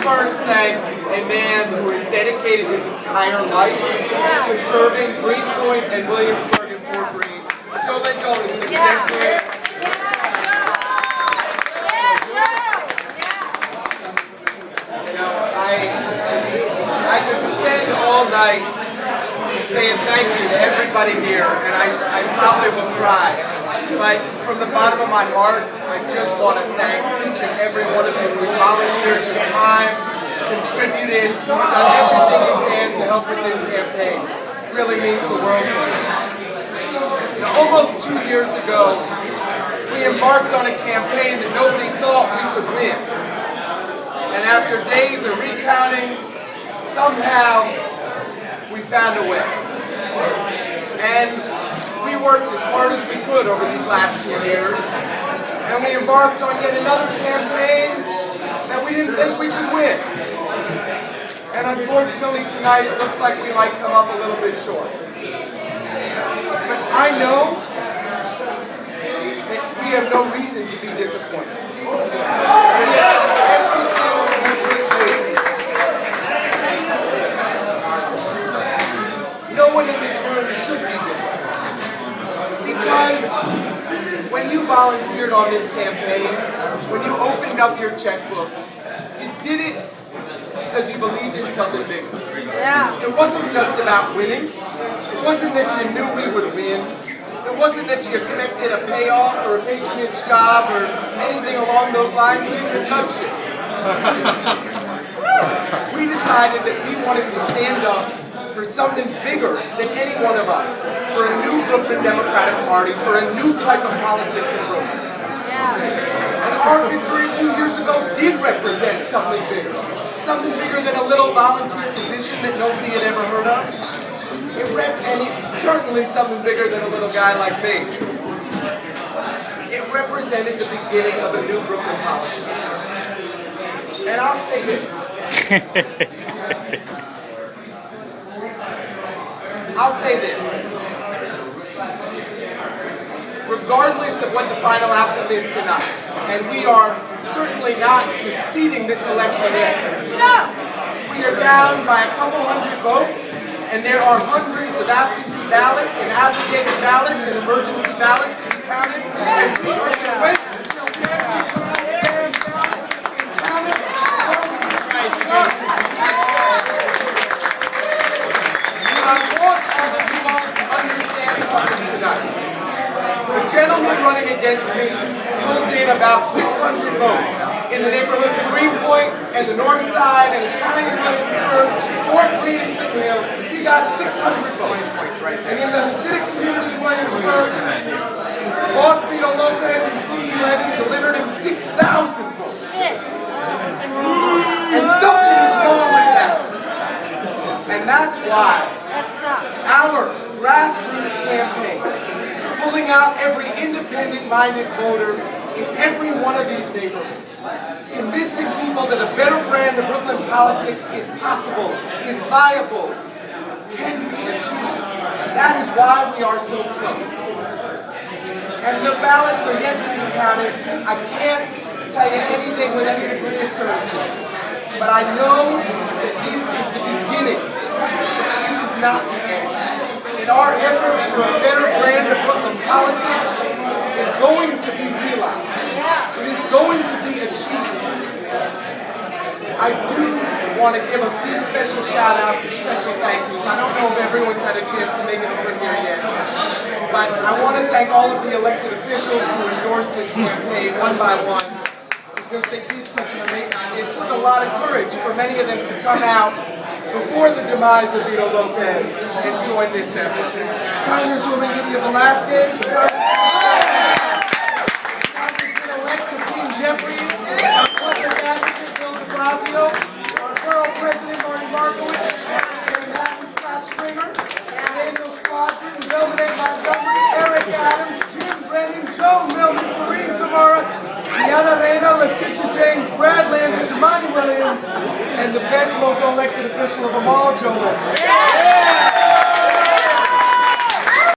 first thank a man who has dedicated his entire life to serving Greenpoint and Williamsburg and Fort Greene. Joe Lindell is an executive. I could spend all night saying thank you to everybody here, and I probably will try. But from the bottom of my heart, I just want to thank each and every one of you who volunteered some time, contributed, done everything you can to help with this campaign. It really means the world to me. You know, almost 2 years ago, we embarked on a campaign that nobody thought we could win. And after days of recounting, somehow we found a way. And we worked as hard as we could over these last 2 years. And we embarked on yet another campaign that we didn't think we could win. And unfortunately tonight it looks like we might come up a little bit short. But I know that we have no reason to be disappointed. We have everything no one in this room should be disappointed. Because when you volunteered on this campaign, when you opened up your checkbook, you did it because you believed in something bigger. Yeah. It wasn't just about winning. It wasn't that you knew we would win. It wasn't that you expected a payoff or a patronage job or anything along those lines. We were jump ship. We decided that we wanted to stand up for something bigger than any one of us, for a new Brooklyn Democratic Party, for a new type of politics in Brooklyn. Yeah. And our victory 2 years ago did represent something bigger than a little volunteer position that nobody had ever heard of. And it's certainly something bigger than a little guy like me. It represented the beginning of a new Brooklyn politics. And I'll say this. I'll say this. Regardless of what the final outcome is tonight, and we are certainly not conceding this election yet. No! We are down by a couple hundred votes, and there are hundreds of absentee ballots and abrogated ballots and emergency ballots to be counted. And we are going to wait until every ballot is counted. I want all of you all to understand something tonight. The gentleman running against me pulled in about 600 votes in the neighborhoods of Greenpoint and the North Side and Italian Williamsburg, Fort Greene and Clinton Hill. He got 600 votes. And in the Hasidic community of Williamsburg, Boss Vito Lopez and Stevie Levin delivered him 6,000 votes. And something is wrong with that. And that's why our grassroots campaign, pulling out every independent-minded voter in every one of these neighborhoods, convincing people that a better brand of Brooklyn politics is possible, is viable, can be achieved. That is why we are so close. And the ballots are yet to be counted. I can't tell you anything with any degree of certainty. But I know that this is the beginning, that this is not the end. And our effort for a better brand of Brooklyn politics is going to be realized. It is going to be achieved. I do want to give a few special shout-outs and special thank yous. I don't know if everyone's had a chance to make it over here yet. But I want to thank all of the elected officials who endorsed this campaign one by one, because they did such an amazing... It took a lot of courage for many of them to come out before the demise of Vito Lopez and join this effort. Congresswoman Nydia Velázquez, Congressman-elect Hakeem Jeffries, our public advocate Bill de Blasio, our borough president Marty Markowitz, Manhattan Scott Stringer, Daniel Squadron, Belvedere Montgomery, Eric Adams, Jim Brennan, Joe Milton, Kareem Kamara, Deanna Reyna, Letitia James, Brad Landon, Jamani Williams, and the best local elected official of them all, Joe Lynch.